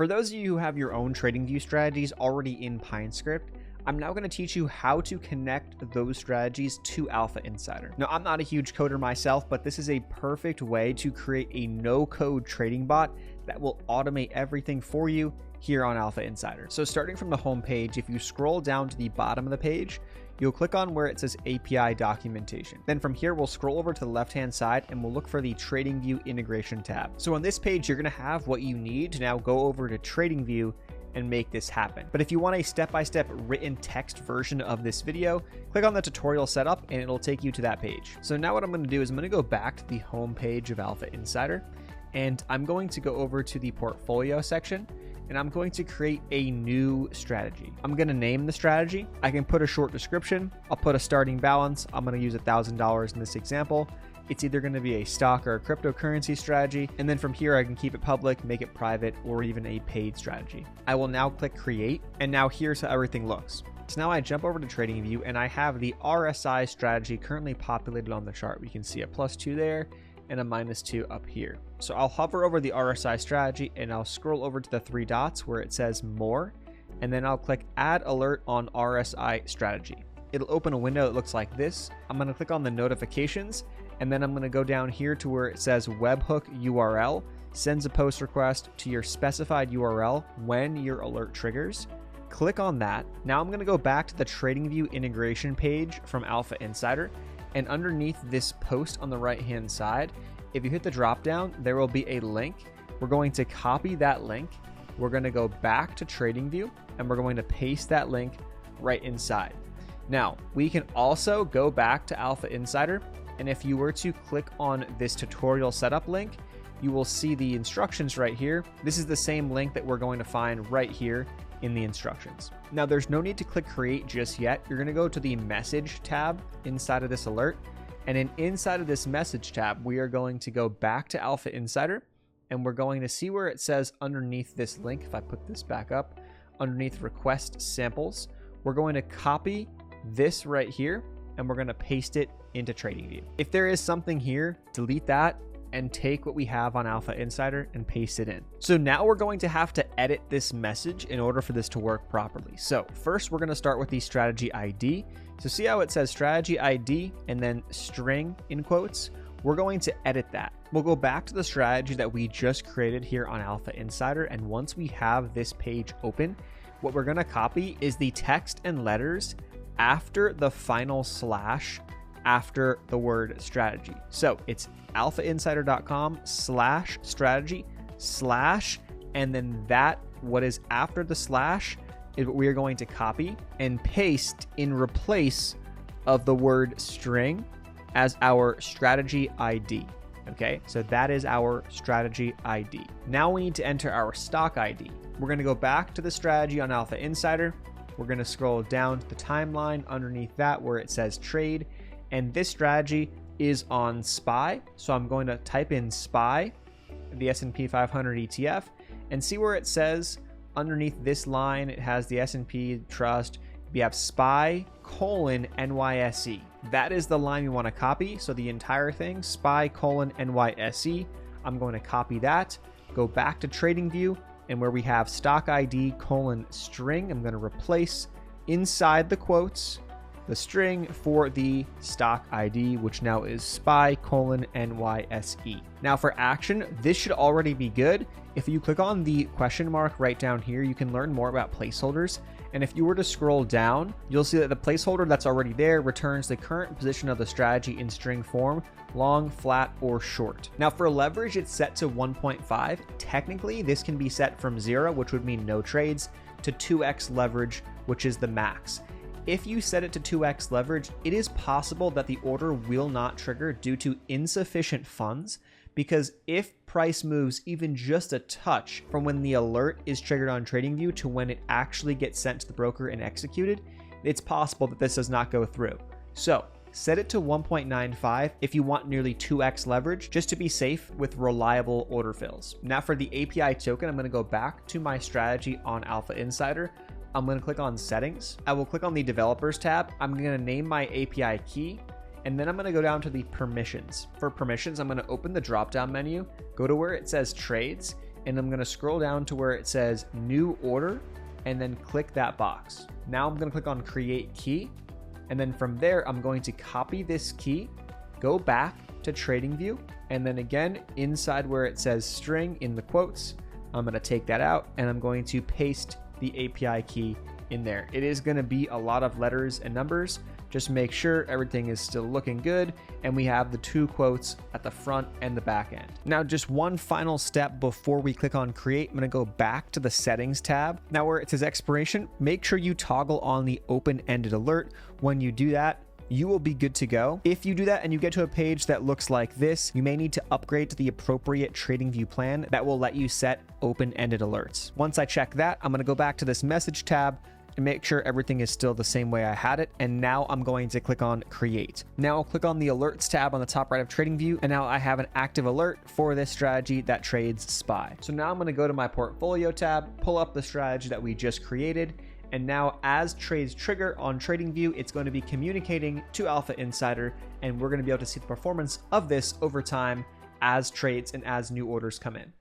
For those of you who have your own TradingView strategies already in Pine Script, I'm now going to teach you how to connect those strategies to AlphaInsider. Now, I'm not a huge coder myself, but this is a perfect way to create a no-code trading bot that will automate everything for you here on AlphaInsider. So starting from the home page, if you scroll down to the bottom of the page, you'll click on where it says API documentation. Then from here, we'll scroll over to the left-hand side and we'll look for the TradingView integration tab. So on this page, you're going to have what you need to now go over to TradingView and make this happen. But if you want a step-by-step written text version of this video, click on the tutorial setup and it'll take you to that page. So now what I'm going to do is I'm going to go back to the home page of AlphaInsider and I'm going to go over to the portfolio section and I'm going to create a new strategy. I'm going to name the strategy. I can put a short description. I'll put a starting balance. I'm going to use $1,000 in this example. It's either going to be a stock or a cryptocurrency strategy. And then from here, I can keep it public, make it private, or even a paid strategy. I will now click create. And now here's how everything looks. So now I jump over to TradingView and I have the RSI strategy currently populated on the chart. We can see a +2 there and a -2 up here. So I'll hover over the RSI strategy and I'll scroll over to the 3 dots where it says more. And then I'll click add alert on RSI strategy. It'll open a window that looks like this. I'm going to click on the notifications. And then I'm going to go down here to where it says webhook URL, sends a post request to your specified URL when your alert triggers. Click on that. Now I'm going to go back to the TradingView integration page from AlphaInsider. And underneath this post on the right-hand side, if you hit the drop down, there will be a link. We're going to copy that link. We're going to go back to TradingView and we're going to paste that link right inside. Now, we can also go back to AlphaInsider. And if you were to click on this tutorial setup link, you will see the instructions right here. This is the same link that we're going to find right here in the instructions. Now, there's no need to click create just yet. You're going to go to the message tab inside of this alert. And then inside of this message tab, we are going to go back to AlphaInsider and we're going to see where it says underneath this link. If I put this back up underneath request samples, we're going to copy this right here and we're going to paste it into TradingView. If there is something here, delete that and take what we have on AlphaInsider and paste it in. So now we're going to have to edit this message in order for this to work properly. So first we're going to start with the strategy ID. So see how it says strategy ID and then string in quotes? We're going to edit that. We'll go back to the strategy that we just created here on AlphaInsider. And once we have this page open, what we're going to copy is the text and letters after the final slash after the word strategy. So it's alphainsider.com/strategy/ and then that what is after the slash is what we are going to copy and paste in replace of the word string as our strategy ID. Okay, so that is our strategy ID. Now we need to enter our stock ID. We're going to go back to the strategy on AlphaInsider. We're going to scroll down to the timeline underneath that where it says trade. And this strategy is on SPY. So I'm going to type in SPY, the S&P 500 ETF, and see where it says underneath this line, it has the S&P Trust. We have SPY:NYSE. That is the line we want to copy. So the entire thing, SPY:NYSE. I'm going to copy that, go back to TradingView, and where we have stock ID: string, I'm going to replace inside the quotes the string for the stock ID, which now is SPY:NYSE. Now for action, this should already be good. If you click on the question mark right down here, you can learn more about placeholders. And if you were to scroll down, you'll see that the placeholder that's already there returns the current position of the strategy in string form, long, flat, or short. Now for leverage, it's set to 1.5. Technically, this can be set from 0, which would mean no trades, to 2x leverage, which is the max. If you set it to 2x leverage, it is possible that the order will not trigger due to insufficient funds, because if price moves even just a touch from when the alert is triggered on TradingView to when it actually gets sent to the broker and executed, it's possible that this does not go through. So set it to 1.95 if you want nearly 2x leverage, just to be safe with reliable order fills. Now for the API token, I'm going to go back to my strategy on AlphaInsider. I'm going to click on settings. I will click on the developers tab. I'm going to name my API key, and then I'm going to go down to the permissions. For permissions, I'm going to open the drop down menu, go to where it says trades, and I'm going to scroll down to where it says new order and then click that box. Now I'm going to click on create key, and then from there I'm going to copy this key, go back to TradingView, and then again inside where it says string in the quotes, I'm going to take that out and I'm going to paste the API key in there. It is going to be a lot of letters and numbers. Just make sure everything is still looking good and we have the 2 quotes at the front and the back end. Now, just one final step before we click on create, I'm going to go back to the settings tab. Now where it says expiration, make sure you toggle on the open-ended alert. When you do that, you will be good to go. If you do that and you get to a page that looks like this, you may need to upgrade to the appropriate TradingView plan that will let you set open-ended alerts. Once I check that, I'm going to go back to this message tab and make sure everything is still the same way I had it. And now I'm going to click on create. Now I'll click on the alerts tab on the top right of TradingView, and now I have an active alert for this strategy that trades SPY. So now I'm going to go to my portfolio tab, pull up the strategy that we just created, and now as trades trigger on TradingView, it's going to be communicating to AlphaInsider, and we're going to be able to see the performance of this over time as trades and as new orders come in.